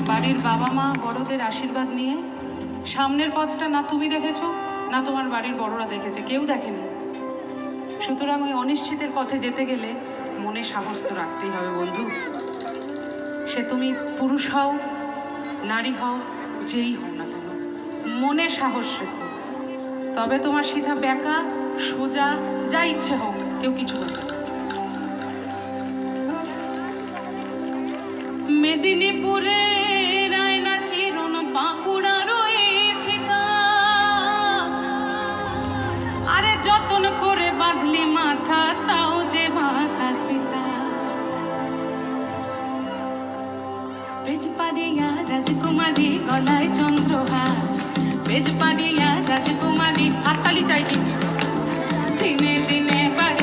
বাড়ির বাবা মা বড়দের আশীর্বাদ নিয়ে সামনের পথটা না তুমি দেখেছো না তোমার বাড়ির বড়রা দেখেছে, কেউ দেখেনি। সুতরাং ওই অনিশ্চিতের পথে যেতে গেলে মনে সাহস তো রাখতেই হবে বন্ধু। সে তুমি পুরুষ হও নারী হও যেই হও না কেন, মনে সাহস রেখো, তবে তোমার সিধা বেঁকা সোজা যা ইচ্ছে হোক কেউ কিছু করবে। মেদিনীপুরে রায়না চিরন বাঁকুড়ার ওই ফিতা, আরে যতন করে বাঁধলি মাথা তাও যে বাঁকা সীতা। বেজপাড়িয়া রাজকুমারী গলায় চন্দ্রহার, বেজপাড়িয়া রাজকুমারী হাততালি চাই দিনে দিনে বাড়ি